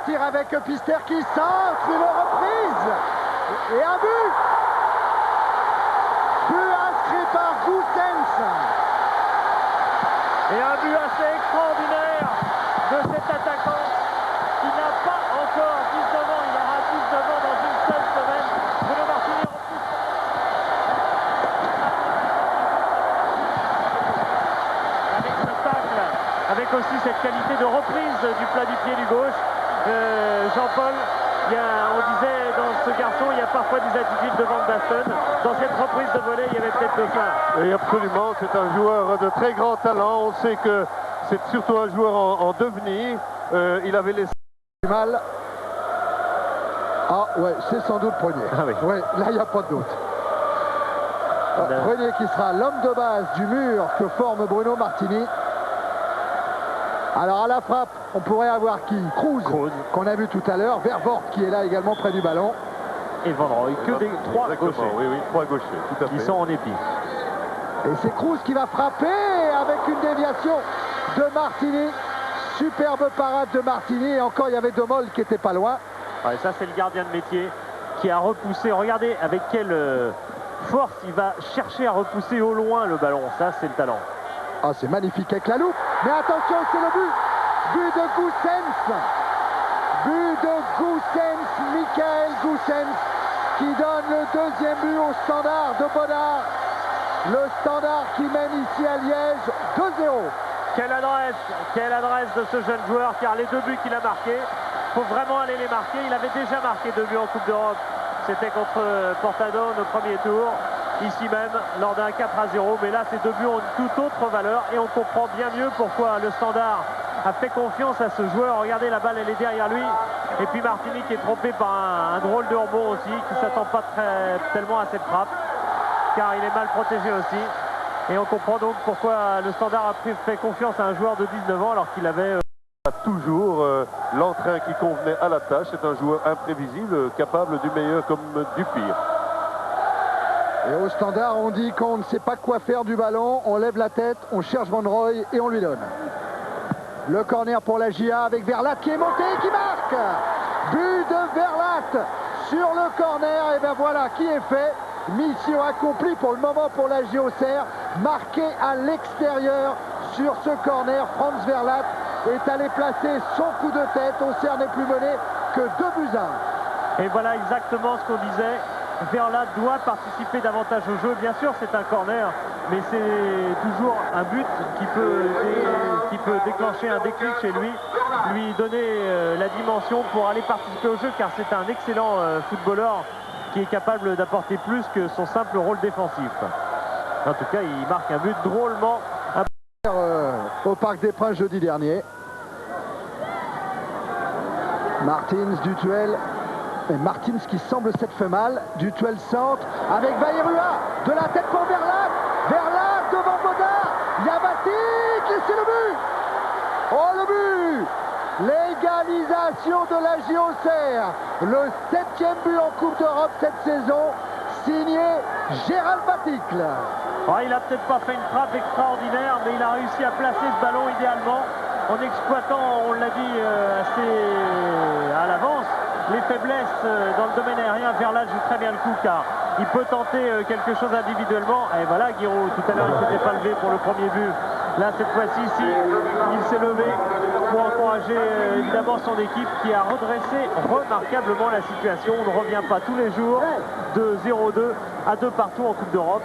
repartir avec Pister qui centre, une reprise et un but. But inscrit par Goossens. Et un but assez extraordinaire de cet attaquant qui n'a pas encore 19 ans. Il aura 19 ans dans une seule semaine. Bruno Martini repousse. Avec ce tacle, avec aussi cette qualité de reprise du plat du pied du gauche. Jean-Paul, on disait dans ce garçon, il y a parfois des attitudes de Van Basten. Dans cette reprise de volée, il y avait peut-être de ça. Et absolument, c'est un joueur de très grand talent. On sait que c'est surtout un joueur en devenir. Il avait laissé Du mal. Ah ouais, c'est sans doute Prunier. Ah oui. Ouais, là, il n'y a pas de doute. Prunier qui sera l'homme de base du mur que forme Bruno Martini. Alors à la frappe, on pourrait avoir qui? Kroos, qu'on a vu tout à l'heure. Vervoort qui est là également près du ballon. Et Van Rooij, que des trois gauchers. Oui, trois gauchers, tout à fait. Ils sont en épi. Et c'est Kroos qui va frapper avec une déviation de Martini. Superbe parade de Martini. Et encore, il y avait De Mol qui était pas loin. Ouais, ça, c'est le gardien de métier qui a repoussé. Regardez avec quelle force il va chercher à repousser au loin le ballon. Ça, c'est le talent. Ah, c'est magnifique avec la loupe. Mais attention, c'est le but. But de Goossens. But de Goossens, Michael Goossens, qui donne le deuxième but au Standard de Bonnard. Le Standard qui mène ici à Liège 2-0. Quelle adresse de ce jeune joueur, car les deux buts qu'il a marqués, il faut vraiment aller les marquer. Il avait déjà marqué 2 buts en Coupe d'Europe. C'était contre Portadone au premier tour, ici même, lors d'un 4-0. Mais là, ces 2 buts ont une toute autre valeur et on comprend bien mieux pourquoi le Standard a fait confiance à ce joueur. Regardez, la balle, elle est derrière lui. Et puis Martini qui est trompé par un drôle de rebond aussi, qui ne s'attend pas tellement à cette frappe, car il est mal protégé aussi. Et on comprend donc pourquoi le Standard a fait confiance à un joueur de 19 ans alors qu'il avait... toujours l'entrain qui convenait à la tâche. C'est un joueur imprévisible, capable du meilleur comme du pire. Et au Standard, on dit qu'on ne sait pas quoi faire du ballon. On lève la tête, on cherche Van Rooij et on lui donne. Le corner pour la GIA avec Verlat qui est monté et qui marque. But de Verlat sur le corner. Et bien voilà qui est fait. Mission accomplie pour le moment pour la GIA Auxerre. Marqué à l'extérieur sur ce corner. Franz Verlat est allé placer son coup de tête. Auxerre n'est plus mené que 2-1. Et voilà exactement ce qu'on disait. Verlat doit participer davantage au jeu. Bien sûr, c'est un corner, mais c'est toujours un but qui peut déclencher un déclic chez lui donner la dimension pour aller participer au jeu, car c'est un excellent footballeur qui est capable d'apporter plus que son simple rôle défensif. En tout cas, il marque un but drôlement au Parc des Princes jeudi dernier. Martins du duel. Et Martins qui semble s'être fait mal. Du duel centre avec Bayrua. De la tête pour Verlat. Verlat devant Bodard. Yavatic et c'est le but. Oh le but. L'égalisation de la GIA Auxerre. Le 7e but en Coupe d'Europe cette saison. Signé Gérald Baticle. Oh, il n'a peut-être pas fait une frappe extraordinaire, mais il a réussi à placer ce ballon idéalement en exploitant, on l'a dit assez à l'avance, les faiblesses dans le domaine aérien. Verlat joue très bien le coup car il peut tenter quelque chose individuellement. Et voilà, Guiraud, tout à l'heure, il ne s'était pas levé pour le premier but. Là, cette fois-ci, il s'est levé pour encourager évidemment son équipe qui a redressé remarquablement la situation. On ne revient pas tous les jours de 0-2 à 2 partout en Coupe d'Europe.